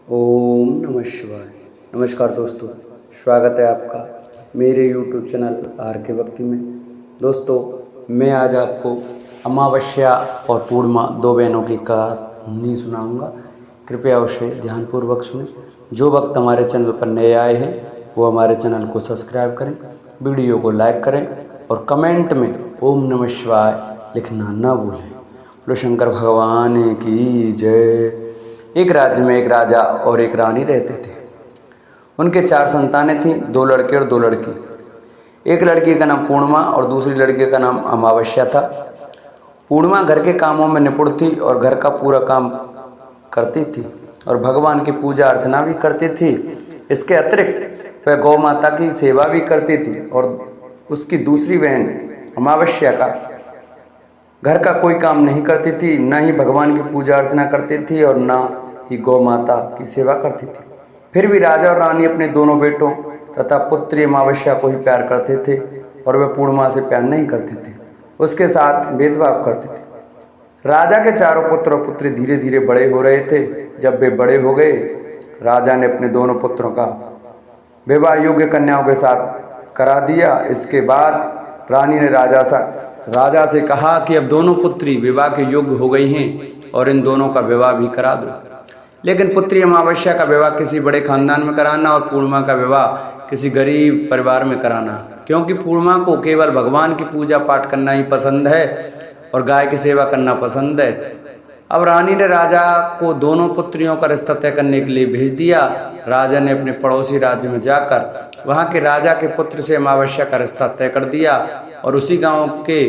ओम नमः शिवाय। नमस्कार दोस्तों, स्वागत है आपका मेरे YouTube चैनल आर के भक्ति में। दोस्तों, मैं आज आपको अमावस्या और पूर्णिमा दो बहनों की कहानी सुनाऊंगा। कृपया उसे ध्यानपूर्वक सुनें। जो भक्त हमारे चैनल पर नए आए हैं वो हमारे चैनल को सब्सक्राइब करें, वीडियो को लाइक करें और कमेंट में ओम नमः शिवाय लिखना ना भूलें। बोलो शंकर भगवान की जय। एक राज्य में एक राजा और एक रानी रहते थे। उनके 4 संतानें थीं, 2 लड़के और 2 लड़की। एक लड़की का नाम पूर्णिमा और दूसरी लड़की का नाम अमावस्या था। पूर्णिमा घर के कामों में निपुण थी और घर का पूरा काम करती थी और भगवान की पूजा अर्चना भी करती थी। इसके अतिरिक्त वह गौ माता की सेवा भी करती थी और उसकी दूसरी बहन अमावस्या का घर का कोई काम नहीं करती थी, न ही भगवान की पूजा अर्चना करती थी और न ही गौ माता की सेवा करती थी। फिर भी राजा और रानी अपने दोनों बेटों तथा पुत्री अमावस्या को ही प्यार करते थे और वे पूर्णिमा से प्यार नहीं करते थे, उसके साथ भेदभाव करते थे। राजा के चारों पुत्र और पुत्री धीरे धीरे बड़े हो रहे थे। जब वे बड़े हो गए, राजा ने अपने दोनों पुत्रों का विवाह योग्य कन्याओं के साथ करा दिया। इसके बाद रानी ने राजा से कहा कि अब दोनों पुत्री विवाह के योग्य हो गई हैं और इन दोनों का विवाह भी करा दो। लेकिन पुत्री अमावस्या का विवाह किसी बड़े खानदान में कराना और पूर्णिमा का विवाह किसी गरीब परिवार में कराना, क्योंकि पूर्णिमा को केवल भगवान की पूजा पाठ करना ही पसंद है और गाय की सेवा करना पसंद है। अब रानी ने राजा को दोनों पुत्रियों का रिश्ता तय करने के लिए भेज दिया। राजा ने अपने पड़ोसी राज्य में जाकर वहाँ के राजा के पुत्र से अमावस्या का रिश्ता तय कर दिया और उसी गांव के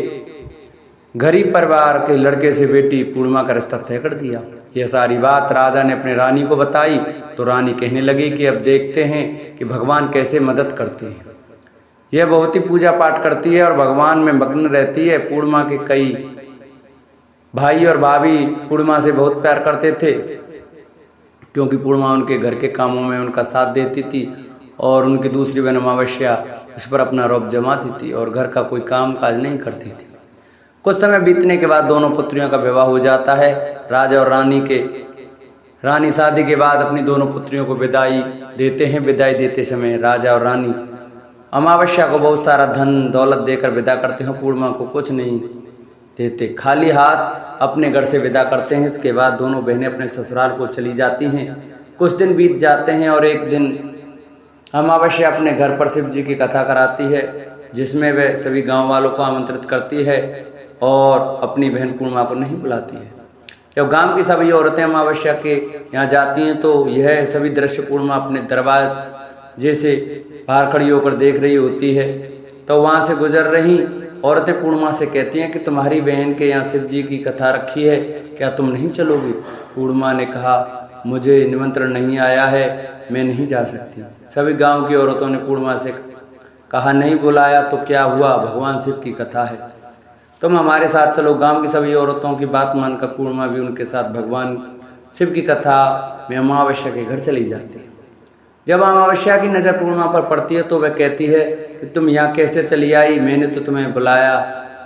गरीब परिवार के लड़के से बेटी पूर्णिमा का रिश्ता तय कर दिया। यह सारी बात राजा ने अपने रानी को बताई तो रानी कहने लगी कि अब देखते हैं कि भगवान कैसे मदद करते हैं। यह बहुत ही पूजा पाठ करती है और भगवान में मग्न रहती है। पूर्णिमा के कई भाई और भाभी पूर्णिमा से बहुत प्यार करते थे, क्योंकि पूर्णिमा उनके घर के कामों में उनका साथ देती थी और उनकी दूसरी बहन अमावस्या उस पर अपना रौब जमाती थी और घर का कोई काम काज नहीं करती थी। कुछ समय बीतने के बाद दोनों पुत्रियों का विवाह हो जाता है। राजा और रानी शादी के बाद अपनी दोनों पुत्रियों को विदाई देते हैं। विदाई देते समय राजा और रानी अमावस्या को बहुत सारा धन दौलत देकर विदा करते हैं। पूर्णिमा को कुछ नहीं देते, खाली हाथ अपने घर से विदा करते हैं। इसके बाद दोनों बहनें अपने ससुराल को चली जाती हैं। कुछ दिन बीत जाते हैं और एक दिन अमावस्या अपने घर पर शिव जी की कथा कराती है, जिसमें वह सभी गांव वालों को आमंत्रित करती है और अपनी बहन पूर्णिमा को नहीं बुलाती है। जब गांव की सभी औरतें अमावस्या के यहाँ जाती हैं तो यह सभी दृश्य पूर्णिमा अपने दरवाजे से बाहर खड़ी होकर देख रही होती है। तो वहाँ से गुजर रही औरतें पूर्णिमा से कहती हैं कि तुम्हारी बहन के यहाँ शिव जी की कथा रखी है, क्या तुम नहीं चलोगी? पूर्णिमा ने कहा, मुझे निमंत्रण नहीं आया है, मैं नहीं जा सकती। सभी गांव की औरतों ने पूर्णिमा से कहा, नहीं बुलाया तो क्या हुआ, भगवान शिव की कथा है, तुम हमारे साथ चलो। गांव की सभी औरतों की बात मानकर पूर्णिमा भी उनके साथ भगवान शिव की कथा में अमावस्या के घर चली जाती है। जब अमावस्या की नज़र पूर्णिमा पर पड़ती है तो वह कहती है कि तुम यहाँ कैसे चली आई, मैंने तो तुम्हें बुलाया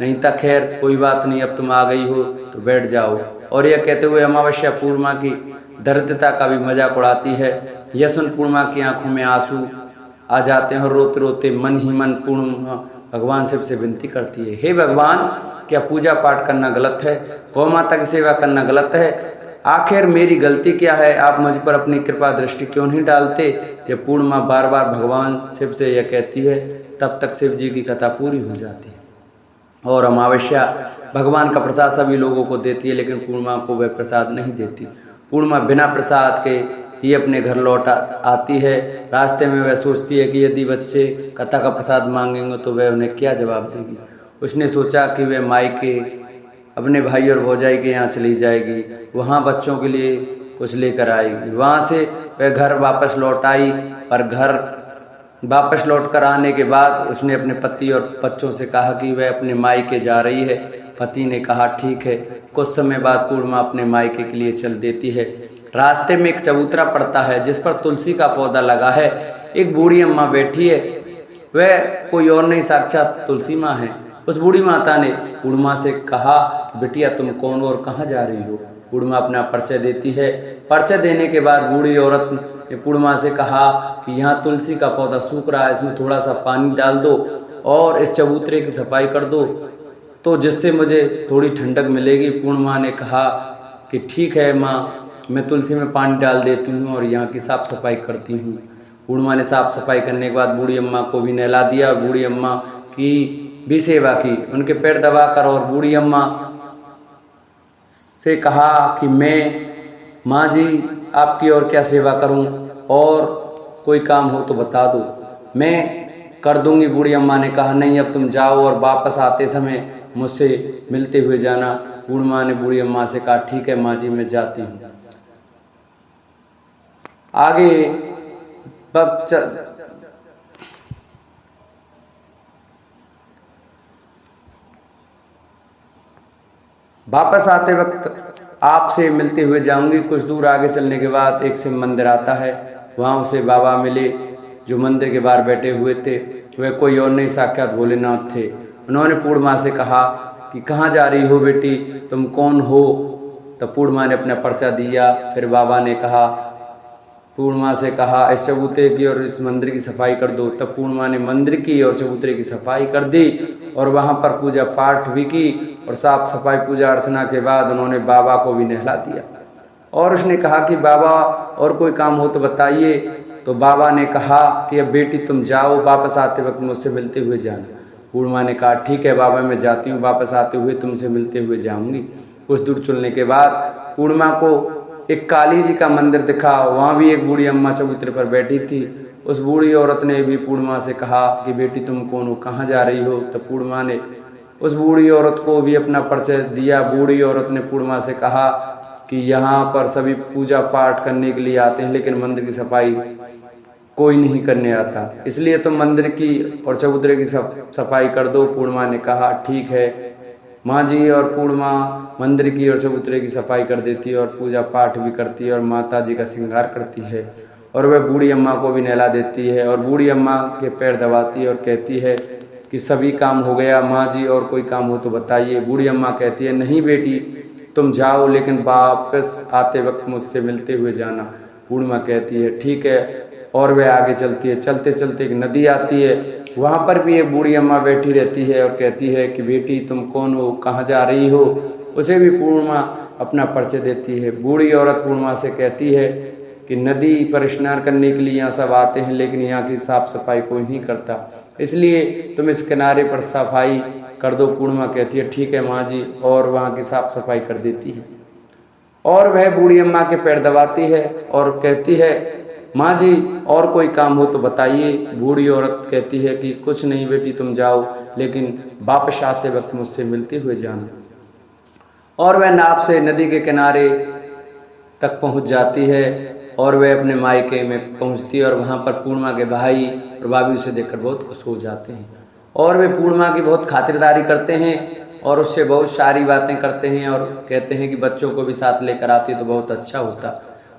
नहीं था। खैर कोई बात नहीं, अब तुम आ गई हो तो बैठ जाओ। और यह कहते हुए अमावस्या पूर्णिमा की दरिद्रता का भी मजाक उड़ाती है। यह सुन पूर्णिमा की आंखों में आंसू आ जाते हैं और रोते रोते मन ही मन पूर्णिमा भगवान शिव से विनती करती है, हे भगवान, क्या पूजा पाठ करना गलत है? गौ माता की सेवा करना गलत है? आखिर मेरी गलती क्या है? आप मुझ पर अपनी कृपा दृष्टि क्यों नहीं डालते? जब पूर्णिमा बार बार भगवान शिव से यह कहती है तब तक शिव जी की कथा पूरी हो जाती है और अमावस्या भगवान का प्रसाद सभी लोगों को देती है, लेकिन पूर्णिमा को वह प्रसाद नहीं देती। पूर्णिमा बिना प्रसाद के ही अपने घर लौट आती है। रास्ते में वह सोचती है कि यदि बच्चे कथा का प्रसाद मांगेंगे तो वह उन्हें क्या जवाब देगी। उसने सोचा कि वह मायके अपने भाई और भौजाई के यहाँ चली जाएगी, वहाँ बच्चों के लिए कुछ लेकर आएगी। वहाँ से वह घर वापस लौट आई, पर घर वापस लौट कर आने के बाद उसने अपने पति और बच्चों से कहा कि वह अपने मायके जा रही है। पति ने कहा ठीक है। कुछ समय बाद पूर्णिमा अपने मायके के लिए चल देती है। रास्ते में एक चबूतरा पड़ता है जिस पर तुलसी का पौधा लगा है। एक बूढ़ी अम्मा बैठी है, वह कोई और नहीं साक्षात तुलसी माँ है। उस बूढ़ी माता ने पूर्णिमा से कहा, बिटिया तुम कौन और कहाँ जा रही हो? पूर्णिमा अपना परिचय देती है। परिचय देने के बाद बूढ़ी औरत ने पूर्णिमा से कहा कि यहाँ तुलसी का पौधा सूख रहा है, इसमें थोड़ा सा पानी डाल दो और इस चबूतरे की सफाई कर दो, तो जिससे मुझे थोड़ी ठंडक मिलेगी। पूर्णिमा ने कहा कि ठीक है माँ, मैं तुलसी में पानी डाल देती हूँ और यहाँ की साफ़ सफाई करती हूँ। पूर्णिमा ने साफ़ सफाई करने के बाद बूढ़ी अम्मा को भी नहला दिया और बूढ़ी अम्मा की भी सेवा की, उनके पैर दबाकर। और बूढ़ी अम्मा से कहा कि मैं माँ जी आपकी और क्या सेवा करूँ, और कोई काम हो तो बता दो, मैं कर दूंगी। बूढ़ी अम्मा ने कहा नहीं, अब तुम जाओ और वापस आते समय मुझसे मिलते हुए जाना। पूर्णिमा ने बूढ़ी अम्मा से कहा ठीक है माँ जी, मैं जाती हूँ। आगे वापस आते वक्त आपसे मिलते हुए जाऊंगी। कुछ दूर आगे चलने के बाद एक शिव मंदिर आता है, वहाँ उसे बाबा मिले जो मंदिर के बाहर बैठे हुए थे। वह कोई और नहीं, साक्षात भोलेनाथ थे। उन्होंने पूर्णिमा से कहा कि कहाँ जा रही हो बेटी, तुम कौन हो? तब पूर्णिमा ने अपना पर्चा दिया। फिर बाबा ने कहा, पूर्णिमा से कहा इस चबूतरे की और इस मंदिर की सफाई कर दो। तब पूर्णिमा ने मंदिर की और चबूतरे की सफाई कर दी और वहाँ पर पूजा पाठ भी की और साफ सफाई पूजा अर्चना के बाद उन्होंने बाबा को भी नहला दिया। और उसने कहा कि बाबा और कोई काम हो तो बताइए। तो बाबा ने कहा कि अब बेटी तुम जाओ, वापस आते वक्त मुझसे मिलते हुए जाना। पूर्णिमा ने कहा ठीक है बाबा, मैं जाती हूँ, वापस आते हुए तुमसे मिलते हुए जाऊँगी। कुछ दूर चलने के बाद पूर्णिमा को एक काली जी का मंदिर दिखा, वहाँ भी एक बूढ़ी अम्मा चबूतरे पर बैठी थी। उस बूढ़ी औरत ने भी पूर्णिमा से कहा कि बेटी तुम कौन हो, कहाँ जा रही हो? तब पूर्णिमा ने उस बूढ़ी औरत को भी अपना परिचय दिया। बूढ़ी औरत ने पूर्णिमा से कहा कि यहाँ पर सभी पूजा पाठ करने के लिए आते हैं, लेकिन मंदिर की सफाई कोई नहीं करने आता, इसलिए तुम मंदिर की और चबूतरे की सफाई कर दो। पूर्णिमा ने कहा ठीक है माँ जी, और पूर्णिमा मंदिर की और चबूतरे की सफाई कर देती है और पूजा पाठ भी करती है और माता जी का श्रृंगार करती है और वह बूढ़ी अम्मा को भी नहला देती है और बूढ़ी अम्मा के पैर दबाती है और कहती है कि सभी काम हो गया माँ जी, और कोई काम हो तो बताइए। बूढ़ी अम्मा कहती है नहीं बेटी तुम जाओ, लेकिन वापस आते वक्त मुझसे मिलते हुए जाना। पूर्णिमा कहती है ठीक है, और वह आगे चलती है। चलते चलते एक नदी आती है, वहाँ पर भी एक बूढ़ी अम्मा बैठी रहती है और कहती है कि बेटी तुम कौन हो, कहाँ जा रही हो? उसे भी पूर्णिमा अपना परिचय देती है। बूढ़ी औरत पूर्णिमा से कहती है कि नदी पर स्नान करने के लिए यहाँ सब आते हैं, लेकिन यहाँ की साफ सफाई कोई नहीं करता, इसलिए तुम इस किनारे पर सफाई कर दो। पूर्णिमा कहती है ठीक है माँ जी, और वहाँ की साफ सफाई कर देती है और वह बूढ़ी अम्मा के पैर दबाती है और कहती है माँ जी और कोई काम हो तो बताइए। बूढ़ी औरत कहती है कि कुछ नहीं बेटी तुम जाओ, लेकिन वापस आते वक्त मुझसे मिलते हुए जाना। और वह नाव से नदी के किनारे तक पहुँच जाती है और वह अपने मायके में पहुँचती है और वहाँ पर पूर्णिमा के भाई और भाभी उसे देखकर बहुत खुश हो जाते हैं और वे पूर्णिमा की बहुत खातिरदारी करते हैं और उससे बहुत सारी बातें करते हैं और कहते हैं कि बच्चों को भी साथ लेकर आती तो बहुत अच्छा होता।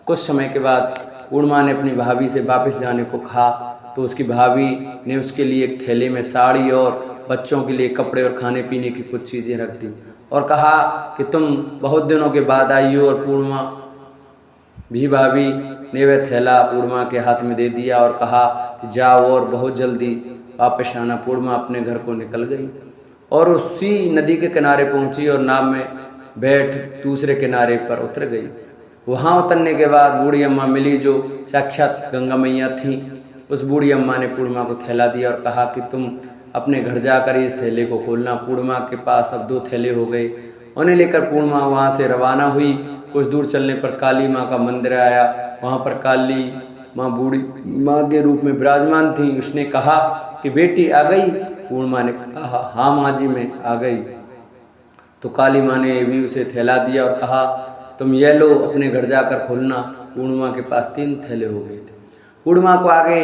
कुछ समय के बाद पूर्णिमा ने अपनी भाभी से वापस जाने को कहा तो उसकी भाभी ने उसके लिए एक थैले में साड़ी और बच्चों के लिए कपड़े और खाने पीने की कुछ चीज़ें रख दी और कहा कि तुम बहुत दिनों के बाद आई हो। और पूर्णिमा भी भाभी ने वह थैला पूर्णिमा के हाथ में दे दिया और कहा कि जाओ और बहुत जल्दी वापस आना। पूर्णिमा अपने घर को निकल गई और उसी नदी के किनारे पहुंची और नाव में बैठ दूसरे किनारे पर उतर गई। वहां उतरने के बाद बूढ़ी अम्मा मिली जो साक्षात गंगा मैया थी। उस बूढ़ी अम्मा ने पूर्णिमा को थैला दिया और कहा कि तुम अपने घर जाकर इस थैले को खोलना। पूर्णिमा के पास अब 2 थैले हो गए। उन्हें लेकर पूर्णिमा वहाँ से रवाना हुई। कुछ दूर चलने पर काली माँ का मंदिर आया। वहाँ पर काली माँ बूढ़ी माँ के रूप में विराजमान थी। उसने कहा कि बेटी आ गई? पूर्णिमा ने कहा हाँ माँ जी मैं आ गई। तो काली माँ ने भी उसे थैला दिया और कहा तुम ये लो अपने घर जाकर खोलना। पूर्णिमा के पास 3 थैले हो गए थे। पूर्णिमा को आगे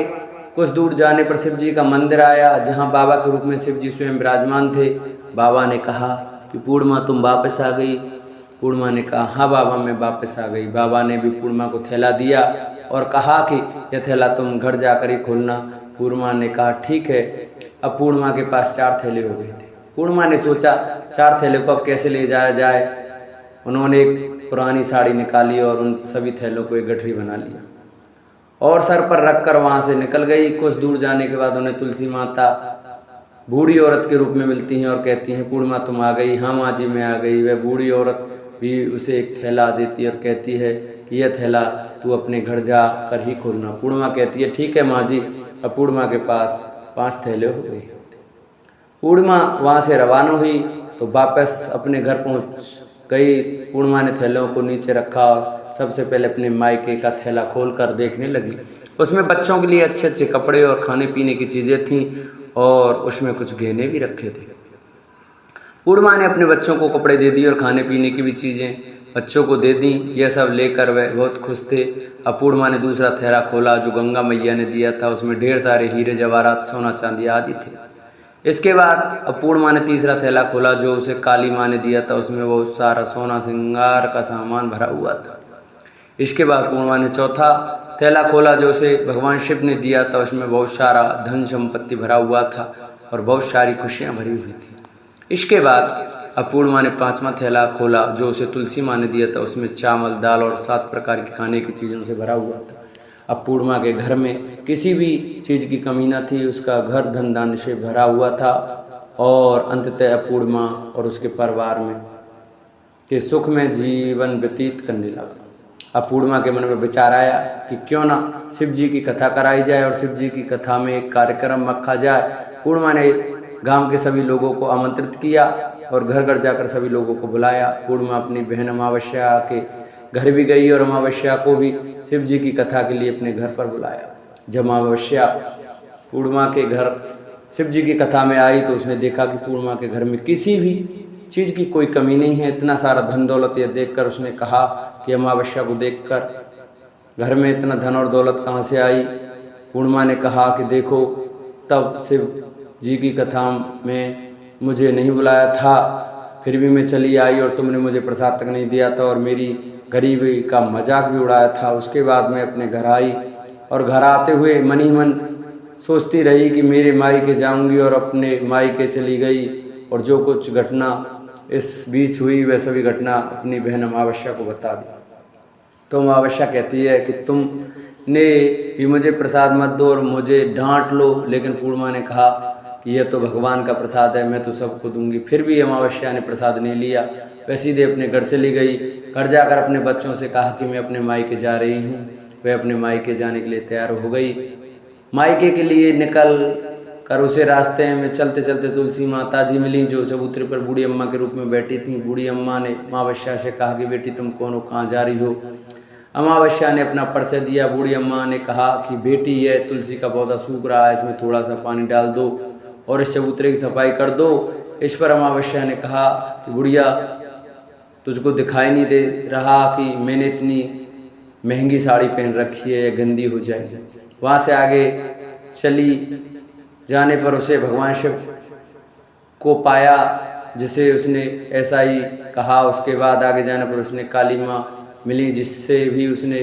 कुछ दूर जाने पर शिव जी का मंदिर आया जहाँ बाबा के रूप में शिव जी स्वयं विराजमान थे। बाबा ने कहा कि पूर्णिमा तुम वापस आ गई? पूर्णिमा ने कहा हाँ बाबा मैं वापस आ गई। बाबा ने भी पूर्णिमा को थैला दिया और कहा कि यह थैला तुम घर जाकर ही खोलना। पूर्णिमा ने कहा ठीक है। अब पूर्णिमा के पास 4 थैले हो गए थे। पूर्णिमा ने सोचा 4 थैले को अब कैसे ले जाया जाए। उन्होंने एक पुरानी साड़ी निकाली और उन सभी थैलों को एक गठरी बना लिया और सर पर रख कर वहाँ से निकल गई। कुछ दूर जाने के बाद उन्हें तुलसी माता बूढ़ी औरत के रूप में मिलती हैं और कहती हैं, पूर्णिमा तुम आ गई। हाँ माँ जी मैं आ गई। वह बूढ़ी औरत भी उसे एक थैला देती है और कहती है कि यह थैला तू अपने घर जा कर ही खोलना। पूर्णिमा कहती है ठीक है माँ जी। अब पूर्णिमा के पास 5 थैले हो गए। पूर्णिमा वहाँ से रवाना हुई तो वापस अपने घर पहुँच गई। पूर्णिमा ने थैलों को नीचे रखा और सबसे पहले अपने मायके का थैला खोलकर देखने लगी। उसमें बच्चों के लिए अच्छे अच्छे कपड़े और खाने पीने की चीज़ें थीं और उसमें कुछ गहने भी रखे थे। पूर्णिमा ने अपने बच्चों को कपड़े दे दिए और खाने पीने की भी चीज़ें बच्चों को दे दी। यह सब लेकर वह बहुत खुश थे। अब पूर्णिमा ने दूसरा थैला खोला जो गंगा मैया ने दिया था। उसमें ढेर सारे हीरे जवाहरात सोना चांदी आदि थे। इसके बाद अब पूर्णिमा ने तीसरा थैला खोला जो उसे काली माँ ने दिया था। उसमें बहुत सारा सोना श्रृंगार का सामान भरा हुआ था। इसके बाद पूर्णिमा ने चौथा थैला खोला जो उसे भगवान शिव ने दिया था। उसमें बहुत सारा धन संपत्ति भरा हुआ था और बहुत सारी खुशियाँ भरी हुई थी। इसके बाद अब पूर्णिमा ने 5वां थैला खोला जो उसे तुलसी माँ ने दिया था। उसमें चावल दाल और 7 प्रकार की खाने की चीज़ों से भरा हुआ था। अब पूर्णिमा के घर में किसी भी चीज़ की कमी न थी। उसका घर धन धान्य से भरा हुआ था और अंततः पूर्णिमा और उसके परिवार में के सुख में जीवन व्यतीत करने लगा। अब पूर्णिमा के मन में विचार आया कि क्यों ना शिव जी की कथा कराई जाए और शिव जी की कथा में एक कार्यक्रम रखा जाए। पूर्णिमा ने गांव के सभी लोगों को आमंत्रित किया और घर घर जाकर सभी लोगों को बुलाया। पूर्णिमा अपनी बहन अमावस्या के घर भी गई और अमावस्या को भी शिव जी की कथा के लिए अपने घर पर बुलाया। जब अमावस्या पूर्णिमा के घर शिव जी की कथा में आई तो उसने देखा कि पूर्णिमा के घर में किसी भी चीज़ की कोई कमी नहीं है। इतना सारा धन दौलत यह देखकर उसने कहा कि अमावस्या को देखकर घर में इतना धन और दौलत कहाँ से आई। पूर्णिमा ने कहा कि देखो तब शिव जी की कथा में मुझे नहीं बुलाया था, फिर भी मैं चली आई और तुमने मुझे प्रसाद तक नहीं दिया था और मेरी गरीबी का मजाक भी उड़ाया था। उसके बाद मैं अपने घर आई और घर आते हुए मन ही मन सोचती रही कि मेरे मायके जाऊंगी और अपने मायके चली गई और जो कुछ घटना इस बीच हुई वह सभी घटना अपनी बहन अमावस्या को बता दी। तो अमावस्या कहती है कि तुमने भी मुझे प्रसाद मत दो और मुझे डांट लो, लेकिन पूर्णिमा ने कहा कि यह तो भगवान का प्रसाद है, मैं तो सबको दूंगी। फिर भी अमावस्या ने प्रसाद नहीं लिया, वह सीधे अपने घर चली गई। घर जाकर अपने बच्चों से कहा कि मैं अपने मायके जा रही हूँ। वह अपने मायके जाने के लिए तैयार हो गई। मायके के लिए निकल कर उसे रास्ते में चलते चलते तुलसी माता जी मिली जो चबूतरे पर बूढ़ी अम्मा के रूप में बैठी थी। बूढ़ी अम्मा ने अमावस्या से कहा कि बेटी तुम कौन हो, कहाँ जा रही हो। अमावस्या ने अपना परिचय दिया। बूढ़ी अम्मा ने कहा कि बेटी यह तुलसी का पौधा सूख रहा है, इसमें थोड़ा सा पानी डाल दो और इस चबूतरे की सफाई कर दो। इस पर अमावस्या ने कहा कि बुढ़िया तुझको दिखाई नहीं दे रहा कि मैंने इतनी महंगी साड़ी पहन रखी है, यह गंदी हो जाएगी। वहाँ से आगे चली जाने पर उसे भगवान शिव को पाया जिसे उसने ऐसा ही कहा। उसके बाद आगे जाने पर उसने काली माँ मिली जिससे भी उसने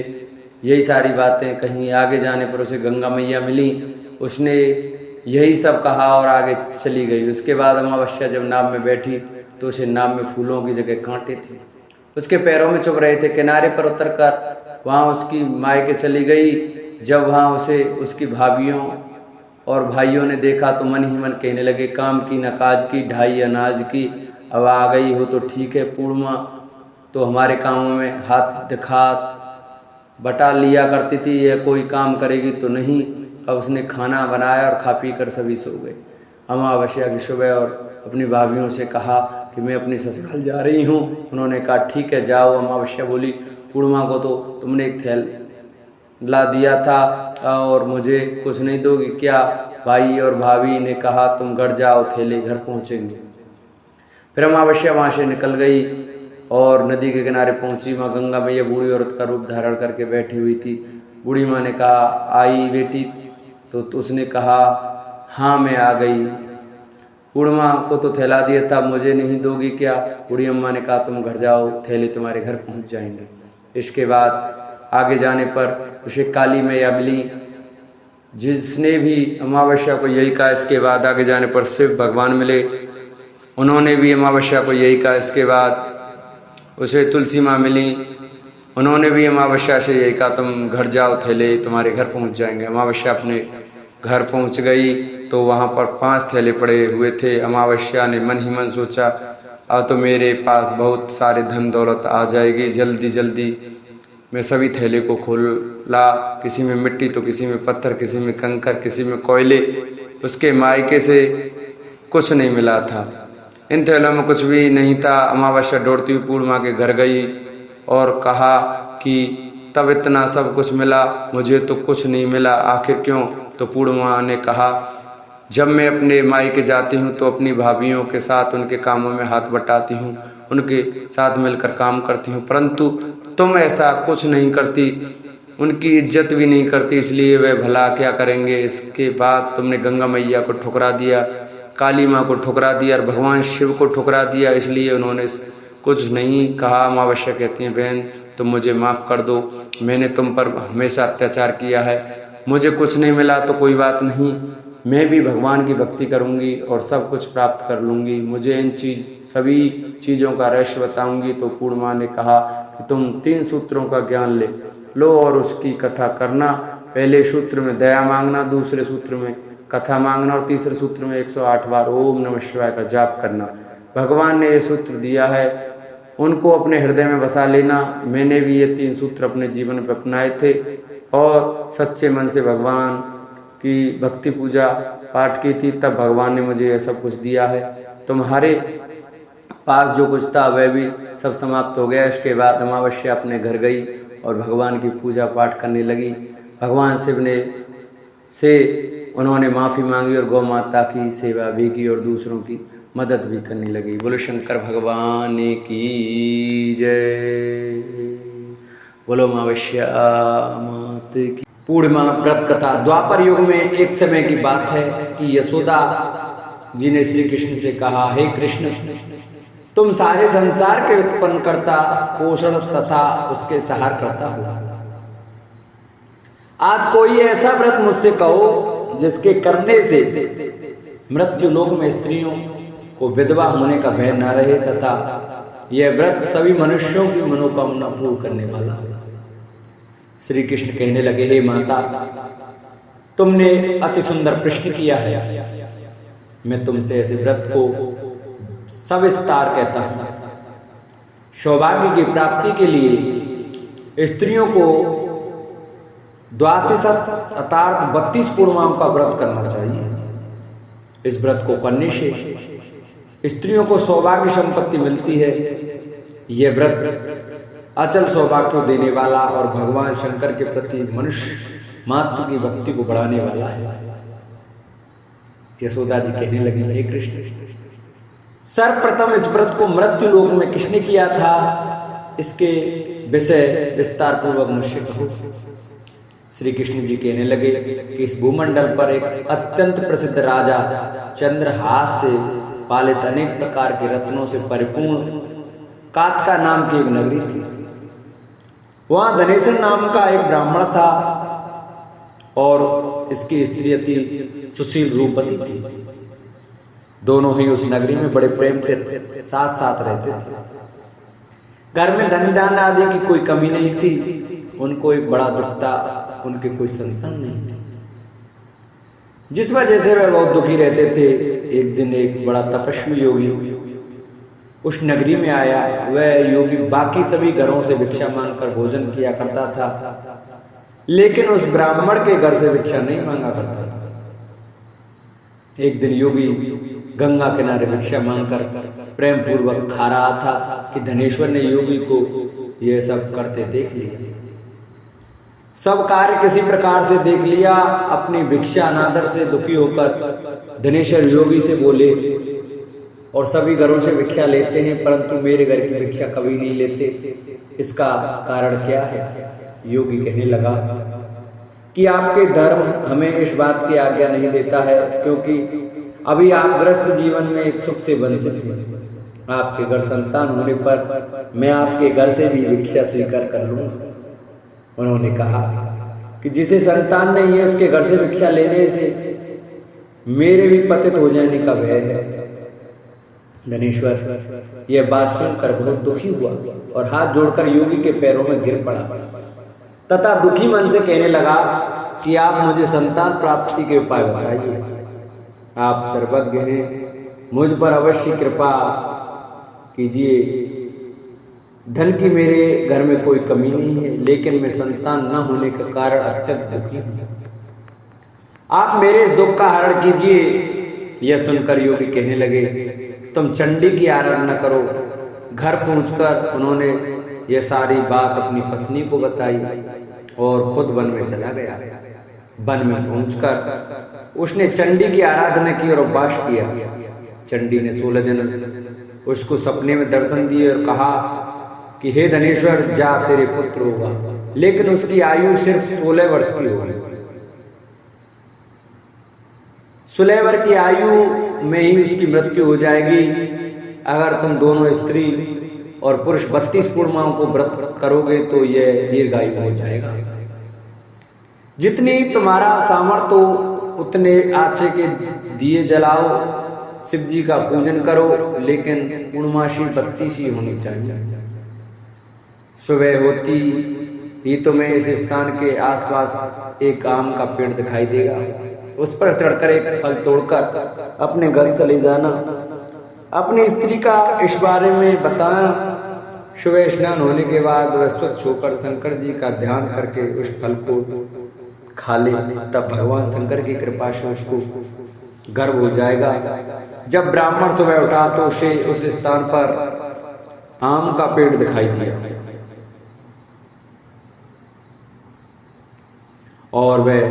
यही सारी बातें कहीं। आगे जाने पर उसे गंगा मैया मिली, उसने यही सब कहा और आगे चली गई। उसके बाद अमावस्या जब नाव में बैठी तो उसे नाव में फूलों की जगह कांटे थे, उसके पैरों में चुभ रहे थे। किनारे पर उतरकर वहाँ उसकी मायके चली गई। जब वहाँ उसे उसकी भाभियों और भाइयों ने देखा तो मन ही मन कहने लगे, काम की न काज की, ढाई अनाज की। अब आ गई हो तो ठीक है, पूर्णिमा तो हमारे कामों में हाथ दिखा बटा लिया करती थी, यह कोई काम करेगी तो नहीं। अब उसने खाना बनाया और खा पी कर सभी सो गए। अमावस्या की सुबह और अपनी भाभियों से कहा कि मैं अपनी ससुराल जा रही हूँ। उन्होंने कहा ठीक है जाओ। अमावस्या बोली, पूर्णिमा को तो तुमने एक थैला दिया था और मुझे कुछ नहीं दोगी क्या। भाई और भाभी ने कहा तुम घर जाओ, थैले घर पहुँचेंगे। फिर अमावस्या वहाँ से निकल गई और नदी के किनारे पहुँची। माँ गंगा मैया बूढ़ी औरत का रूप धारण करके बैठी हुई थी। बूढ़ी माँ ने कहा आई बेटी, तो उसने कहा हाँ मैं आ गई। पूर्णिमा को तो थैला दिया था, मुझे नहीं दोगी क्या। बूढ़ी अम्मा ने कहा तुम घर जाओ, थैले तुम्हारे घर पहुंच जाएंगे। इसके बाद आगे जाने पर उसे काली मैया मिली जिसने भी अमावस्या को यही कहा। इसके बाद आगे जाने पर शिव भगवान मिले, उन्होंने भी अमावस्या को यही कहा। इसके बाद उसे तुलसी माँ मिली, उन्होंने भी अमावस्या से यही कहा तुम घर जाओ, थैले तुम्हारे घर पहुंच जाएंगे। अमावस्या अपने घर पहुंच गई तो वहाँ पर 5 थैले पड़े हुए थे। अमावस्या ने मन ही मन सोचा अब तो मेरे पास बहुत सारे धन दौलत आ जाएगी, जल्दी जल्दी मैं सभी थैले को खोला। किसी में मिट्टी तो किसी में पत्थर, किसी में कंकर, किसी में कोयले। उसके मायके से कुछ नहीं मिला था, इन थैलों में कुछ भी नहीं था। अमावस्या दौड़ती हुई पूर्णिमा के घर गई और कहा कि तब इतना सब कुछ मिला, मुझे तो कुछ नहीं मिला, आखिर क्यों? तो पूर्णिमा ने कहा जब मैं अपने मायके जाती हूँ तो अपनी भाभियों के साथ उनके कामों में हाथ बटाती हूँ, उनके साथ मिलकर काम करती हूँ, परंतु तुम ऐसा कुछ नहीं करती, उनकी इज्जत भी नहीं करती, इसलिए वे भला क्या करेंगे। इसके बाद तुमने गंगा मैया को ठुकरा दिया, काली माँ को ठुकरा दिया और भगवान शिव को ठुकरा दिया, इसलिए उन्होंने कुछ नहीं कहा। अमावस्या कहती हैं बहन तुम मुझे माफ़ कर दो, मैंने तुम पर हमेशा अत्याचार किया है, मुझे कुछ नहीं मिला तो कोई बात नहीं, मैं भी भगवान की भक्ति करूंगी और सब कुछ प्राप्त कर लूँगी, मुझे इन सभी चीज़ों का रहस्य बताऊंगी। तो पूर्णिमा ने कहा कि तुम 3 सूत्रों का ज्ञान ले लो और उसकी कथा करना। पहले सूत्र में दया मांगना, दूसरे सूत्र में कथा मांगना और तीसरे सूत्र में 108 बार ओम नमः शिवाय का जाप करना। भगवान ने ये सूत्र दिया है, उनको अपने हृदय में बसा लेना। मैंने भी ये 3 सूत्र अपने जीवन में अपनाए थे और सच्चे मन से भगवान की भक्ति पूजा पाठ की थी, तब भगवान ने मुझे यह सब कुछ दिया है। तुम्हारे पास जो कुछ था वह भी सब समाप्त हो गया। इसके बाद अमावस्या अपने घर गई और भगवान की पूजा पाठ करने लगी। भगवान शिव ने से उन्होंने माफ़ी मांगी और गौ माता की सेवा भी की और दूसरों की मदद भी करने लगी। बोलो शंकर भगवान की जय, बोलो अमावस्या मात की। पूर्णिमा व्रत कथा। द्वापर युग में एक समय की बात है कि यशोदा जी ने श्री कृष्ण से कहा, हे कृष्ण तुम सारे संसार के उत्पन्न करता, पोषण तथा उसके सहार करता हो, आज कोई ऐसा व्रत मुझसे कहो जिसके करने से मृत्यु लोक में स्त्रियों को विधवा होने का भय न रहे तथा यह व्रत सभी मनुष्यों की मनोकामना पूर्ण करने वाला हो। श्री कृष्ण कहने लगे, हे माता तुमने अति सुंदर प्रश्न किया है, मैं तुमसे ऐसे व्रत को सविस्तार कहता हूं। सौभाग्य की प्राप्ति के लिए स्त्रियों को द्वादश अर्थात 32 पूर्णिमाओं का व्रत करना चाहिए। इस व्रत को करने से स्त्रियों को सौभाग्य संपत्ति मिलती है। यह व्रत अचल सौभाग्य को देने वाला और भगवान शंकर के प्रति मनुष्य मात्र की भक्ति को बढ़ाने वाला है। यशोदा जी कहने लगी, हे कृष्ण सर्वप्रथम इस व्रत को मृत्यु लोक में किसने किया था, इसके विषय विस्तार पूर्वक मुझसे कहो। श्री कृष्ण जी कहने लगे कि इस भूमंडल पर एक अत्यंत प्रसिद्ध राजा चंद्रहास से पालित अनेक प्रकार के रत्नों से परिपूर्ण कात्का नाम की एक नगरी थी। वहां धनेश्वर नाम का एक ब्राह्मण था और इसकी स्त्री अति सुशील रूपवती थी। दोनों ही उस नगरी में बड़े प्रेम से साथ साथ रहते थे। घर में धन दान आदि की कोई कमी नहीं थी। उनको एक बड़ा दुख था, उनके कोई संतान नहीं थी, जिस वजह से वे बहुत दुखी रहते थे। एक दिन एक बड़ा तपस्वी योगी उस नगरी में आया। वह योगी बाकी सभी घरों से भिक्षा मांगकर भोजन किया करता था, लेकिन उस ब्राह्मण के घर से भिक्षा नहीं मांगा करता था। एक दिन योगी गंगा किनारे भिक्षा मांगकर प्रेम पूर्वक खा रहा था कि धनेश्वर ने योगी को यह सब करते देख लिया। सब कार्य किसी प्रकार से देख लिया। अपनी भिक्षा अनादर से दुखी होकर धनेश्वर योगी से बोले, और सभी घरों से भिक्षा लेते हैं परंतु मेरे घर की भिक्षा कभी नहीं लेते, इसका कारण क्या है? योगी कहने लगा कि आपके धर्म हमें इस बात की आज्ञा नहीं देता है, क्योंकि अभी आप गृहस्थ जीवन में एक सुख से वंचित हैं। आपके घर संतान होने पर मैं आपके घर से भी भिक्षा स्वीकार कर लूंगा। उन्होंने कहा कि जिसे संतान नहीं है उसके घर से भिक्षा लेने से मेरे भी पतित हो जाने का भय है। धनेश्वर यह बात सुनकर बहुत दुखी हुआ और हाथ जोड़कर योगी के पैरों में गिर पड़ा तथा दुखी मन से कहने लगा कि आप मुझे संतान प्राप्ति के उपाय बताइए। आप सर्वज्ञ हैं, मुझ पर अवश्य कृपा कीजिए। धन की मेरे घर में कोई कमी नहीं है, लेकिन मैं संतान न होने के कारण अत्यंत दुखी हूँ। आप मेरे इस दुख का हरण कीजिए। यह सुनकर योगी कहने लगे, तुम चंडी की आराधना करो। घर पहुंचकर उन्होंने यह सारी बात अपनी पत्नी को बताई और खुद वन में चला गया। वन में पहुंचकर उसने चंडी की आराधना की और उपवास किया। चंडी ने 16 दिन उसको सपने में दर्शन दिए और कहा कि हे धनेश्वर, जा तेरे पुत्र होगा, लेकिन उसकी आयु सिर्फ 16 वर्ष की होगी। 16 वर्ष की आयु में ही उसकी मृत्यु हो जाएगी। अगर तुम दोनों स्त्री और पुरुष 32 पूर्णिमाओं को व्रत करोगे तो यह दीर्घायु हो जाएगा। जितनी तुम्हारा सामर्थ्य हो उतने आचे के दिए जलाओ, शिव जी का पूजन करो, लेकिन पूर्णमासी 32 ही होनी चाहिए। सुबह होती ही तुम्हें इस स्थान के आसपास एक आम का पेड़ दिखाई देगा। उस पर चढ़कर एक फल तोड़कर अपने घर चले जाना। अपनी स्त्री का इस बारे में बताना। सुबह स्नान होने के बाद वह स्वच्छ होकर शंकर जी का ध्यान करके उस फल को खा ले, तब भगवान शंकर की कृपा से उसको गर्भ हो जाएगा। जब ब्राह्मण सुबह उठा तो उसे उस स्थान पर आम का पेड़ दिखाई दिया और वह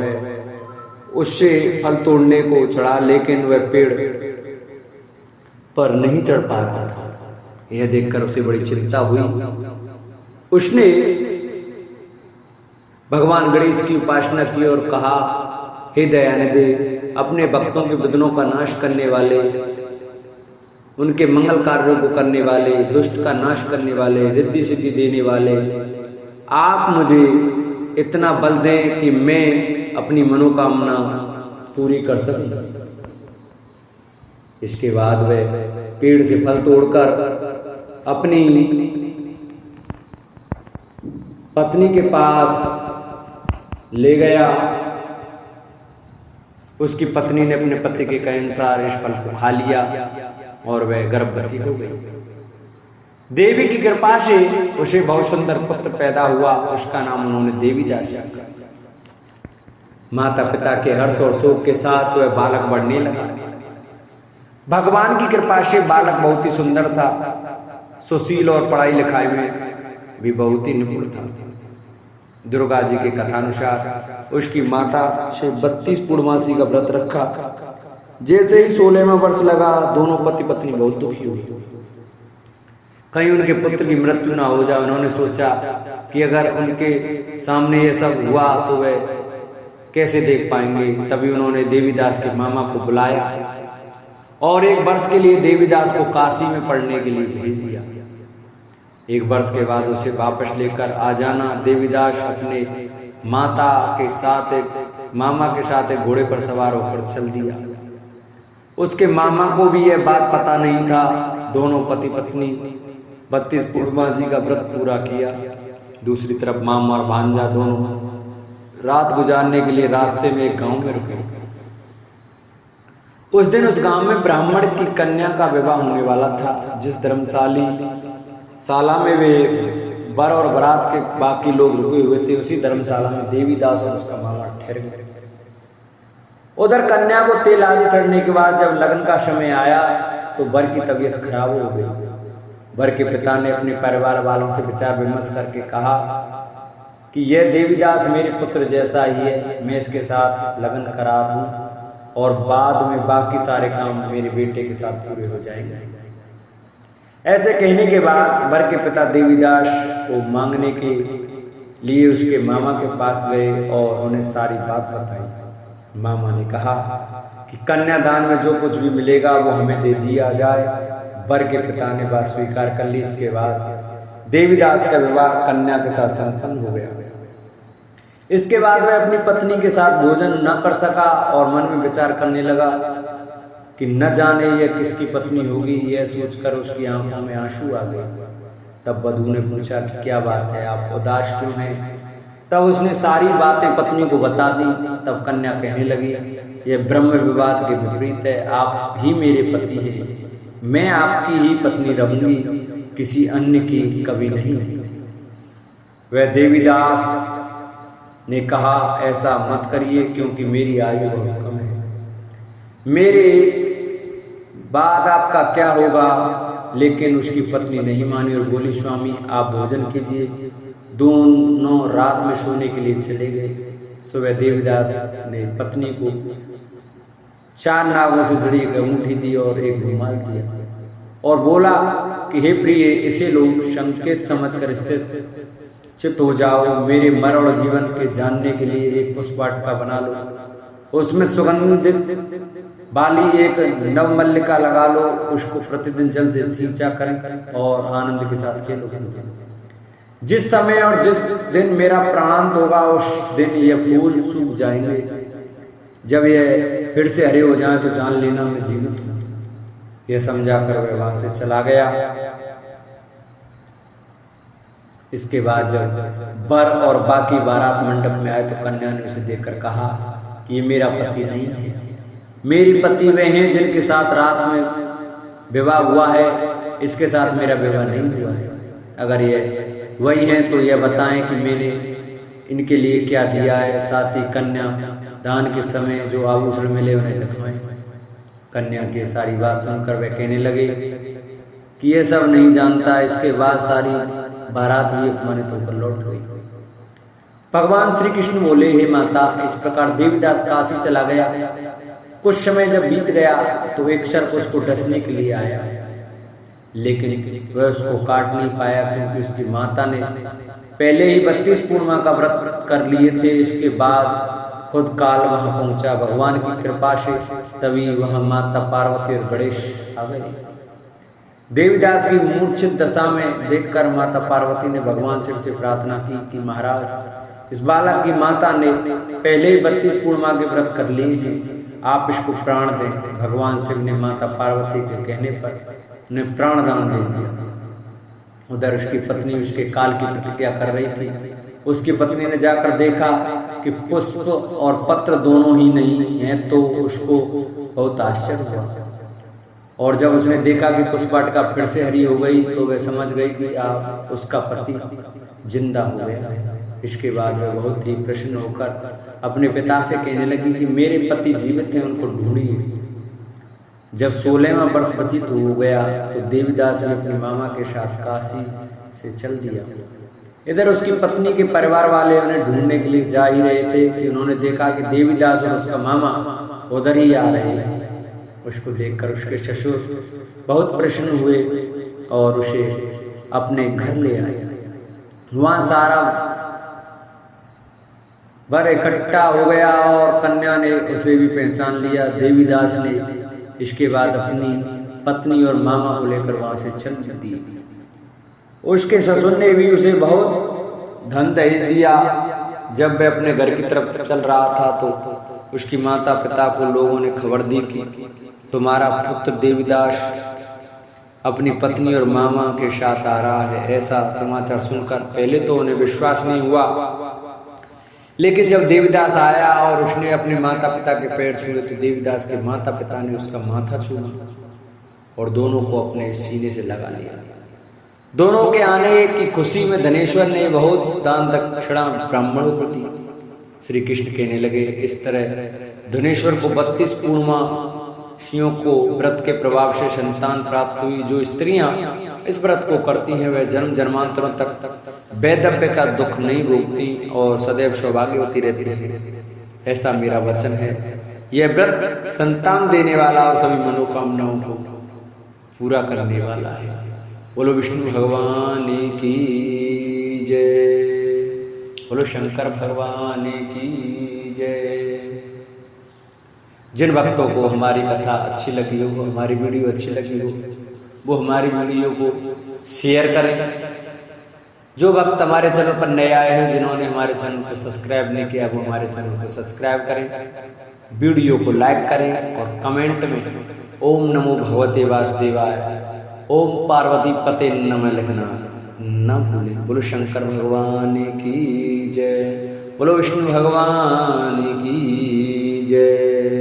उससे फल तोड़ने को चढ़ा, लेकिन वह पेड़ पर नहीं चढ़ पा रहा था। यह देखकर उसे बड़ी चिंता हुई। उसने भगवान गणेश की उपासना की और कहा, हे दयानिधि, अपने भक्तों के विघ्नों का नाश करने वाले, उनके मंगल कार्यों को करने वाले, दुष्ट का नाश करने वाले, रिद्धि सिद्धि देने वाले, आप मुझे इतना बल दें कि मैं अपनी मनोकामना पूरी कर सकूं। इसके बाद वह पेड़ से फल तोड़कर अपनी पत्नी के पास ले गया। उसकी पत्नी ने अपने पति के कहे अनुसार इस फल को खा लिया और वह गर्भवती हो गई। देवी की कृपा से उसे बहुत सुंदर पुत्र पैदा हुआ। उसका नाम उन्होंने देवीदास रखा। माता पिता के हर्ष और शोक के साथ वह बालक बढ़ने लगा। भगवान की कृपा से बालक बहुत ही सुंदर था, सुशील और पढ़ाई लिखाई में भी बहुत ही निपुण था। दुर्गा जी के कथानुसार उसकी माता से 32 पूर्णमासी का व्रत रखा। जैसे ही 16वां वर्ष लगा, दोनों पति पत्नी बहुत दुखी हुई। कहीं उनके पुत्र की मृत्यु ना हो जाए। उन्होंने सोचा कि अगर उनके सामने ये सब हुआ तो वे कैसे देख पाएंगे। तभी उन्होंने देवीदास के मामा को बुलाया और 1 वर्ष के लिए देवीदास को काशी में पढ़ने के लिए भेज दिया। 1 वर्ष के बाद उसे वापस लेकर आ जाना। देवीदास अपने माता के साथ मामा के साथ एक घोड़े पर सवार होकर चल दिया। उसके मामा को भी यह बात पता नहीं था। दोनों पति पत्नी 32 पूर्णमासी का व्रत पूरा किया। दूसरी तरफ मामा और भांजा दोनों रात गुजारने के लिए रास्ते में एक गांव में रुके। उस दिन उस गांव में ब्राह्मण की कन्या का विवाह होने वाला था। जिस धर्मशाला में वे वर और बारात के बाकी लोग रुके हुए थे, उसी धर्मशाला में देवीदास और उसका मामा ठहर गए। उधर कन्या को तेल आदि चढ़ने के बाद जब लगन का समय आया तो वर की तबीयत खराब हो गई। वर के पिता ने अपने परिवार वालों से विचार विमर्श करके कहा कि यह देवीदास मेरे पुत्र जैसा ही है, मैं इसके साथ लगन करा दूं और बाद में बाकी सारे काम मेरे बेटे के साथ पूरे हो जाएंगे। ऐसे कहने के बाद वर के पिता देवीदास को मांगने के लिए उसके मामा के पास गए और उन्हें सारी बात बताई। मामा ने कहा कि कन्यादान में जो कुछ भी मिलेगा वो हमें दे दिया जाए। वर के पिता ने बात स्वीकार कर ली। इसके बाद देवीदास का विवाह कन्या के साथ संपन्न हो गया। इसके बाद वह अपनी पत्नी के साथ भोजन न कर सका और मन में विचार करने लगा कि न जाने यह किसकी पत्नी होगी। यह सोचकर उसकी आंखों में आंसू आ गए। तब वधू ने पूछा कि क्या बात है, आप उदास क्यों हैं? तब उसने सारी बातें पत्नी को बता दी। तब कन्या कहने लगी, यह ब्रह्म विवाद के विपरीत है। आप ही मेरे पति हैं, मैं आपकी ही पत्नी रहूंगी, किसी अन्य की कभी नहीं। वह देवीदास ने कहा, ऐसा मत करिए, क्योंकि मेरी आयु बहुत कम है। मेरे बाद आपका क्या होगा? लेकिन उसकी पत्नी नहीं मानी और बोली, स्वामी आप भोजन कीजिए। दोनों रात में सोने के लिए चले गए। सुबह देवीदास ने पत्नी को 4 नागों से जुड़ी एक अंगूठी दी और एक रुमाल दिया और बोला कि हे प्रिय, इसे लो, संकेत समझकर स्थिर चित हो जाओ। मेरे मरण और जीवन के जानने के लिए एक पुष्पवाटिका बना लो, उसमें सुगंधित वाली एक नवमल्लिका लगा लो, उसको प्रतिदिन जल से सींचा करें और आनंद के साथ खेलो। जिस समय और जिस दिन मेरा प्राणांत होगा उस दिन ये फूल सूख जाएंगे। जब ये फिर से हरे हो जाए तो जान लेना मैं जीवित हूँ। यह समझाकर वह वहां से चला गया। इसके बाद जब वर और बाकी बारात मंडप में आए तो कन्या ने उसे देखकर कहा कि ये मेरा पति नहीं है, मेरी पति वे हैं जिनके साथ रात में विवाह हुआ है, इसके साथ मेरा विवाह नहीं हुआ है। अगर ये वही हैं तो यह बताएं कि मैंने इनके लिए क्या दिया है, साथ ही कन्या दान के समय जो आभूषण मिले उन्हें दिखाएं। कन्या की सारी बात सुनकर वह कहने लगे कि यह सब नहीं जानता। इसके बाद सारी बारात भी अपमानित होकर लौट गई। भगवान श्री कृष्ण बोले, हे माता, इस प्रकार देवीदास काशी चला गया। कुछ समय जब बीत गया तो एक सर्प उसको डसने के लिए आया, लेकिन वह उसको काट नहीं पाया, क्योंकि उसकी माता ने पहले ही 32 पूर्णिमा का व्रत कर लिए थे। इसके बाद खुद काल वहां पहुंचा। भगवान की कृपा से तभी वहां माता पार्वती और गणेश आ गए। देवीदास की मूर्छित दशा में देखकर माता पार्वती ने भगवान शिव से प्रार्थना की कि महाराज, इस बालक की माता ने पहले ही 32 पूर्णिमा के व्रत कर लिए हैं, आप इसको प्राण दें। भगवान शिव ने माता पार्वती के कहने पर उन्हें प्राण दान दे दिया। उधर उसकी पत्नी उसके काल की प्रतिज्ञा कर रही थी। उसकी पत्नी ने जाकर देखा कि पुष्प और पत्र दोनों ही नहीं हैं, तो उसको बहुत आश्चर्य हुआ। और जब उसने देखा कि पुष्पवाटिका फिर से हरी हो गई तो वह समझ गई कि आप उसका पति जिंदा हो गया। इसके बाद वह बहुत ही प्रसन्न होकर अपने पिता से कहने लगी कि मेरे पति जीवित हैं, उनको ढूंढिए। जब 16वां वर्ष व्यतीत हो गया तो देवीदास ने अपनी मामा के साथ काशी से चल दिया। इधर उसकी पत्नी के परिवार वाले उन्हें ढूंढने के लिए जा ही रहे थे कि उन्होंने देखा कि देवीदास और उसका मामा उधर ही आ रहे हैं। उसको देखकर उसके ससुर बहुत प्रसन्न हुए और उसे अपने घर ले आए। वहां सारा वर इकट्ठा हो गया और कन्या ने उसे भी पहचान लिया। देवीदास ने इसके बाद अपनी पत्नी और मामा को लेकर वहां से चल दी। उसके ससुर ने भी उसे बहुत धन दहेज दिया। जब वह अपने घर की तरफ चल रहा था तो उसकी माता पिता को लोगों ने खबर दी कि तुम्हारा पुत्र देवीदास अपनी पत्नी और मामा के साथ आ रहा है। ऐसा समाचार सुनकर पहले तो उन्हें विश्वास नहीं हुआ, लेकिन जब देवीदास आया और उसने अपने माता पिता के पैर छुए तो देवीदास के माता पिता ने उसका माथा चूमा और दोनों को अपने सीने से लगा लिया। दोनों के आने की खुशी में धनेश्वर ने बहुत दान दक्षिणा ब्राह्मणों को दी। श्री कृष्ण कहने लगे, इस तरह धनेश्वर को 32 पूर्णमासियों को व्रत के प्रभाव से संतान प्राप्त हुई। जो स्त्रियां इस व्रत को करती हैं वह जन्म जन्मांतरों तक वैधव्य का दुख नहीं भोगती और सदैव सौभाग्यवती रहती है। ऐसा मेरा वचन है। यह व्रत संतान देने वाला और सभी मनोकामनाओं को पूरा करने वाला है। बोलो विष्णु भगवान की जय। बोलो शंकर भगवान की जय। जिन भक्तों को हमारी कथा अच्छी लगी हो, हमारी वीडियो अच्छी लगी हो, वो हमारी वीडियो को शेयर करें। जो भक्त हमारे चैनल पर नए आए हैं, जिन्होंने हमारे चैनल को सब्सक्राइब नहीं किया, वो हमारे चैनल को सब्सक्राइब करें, वीडियो को लाइक करें और कमेंट में ओम नमो भगवते वासुदेवाय, ओम पार्वती पते नमः लिखना न भूले। बोलो शंकर भगवान की जय, बोलो विष्णु भगवान की जय।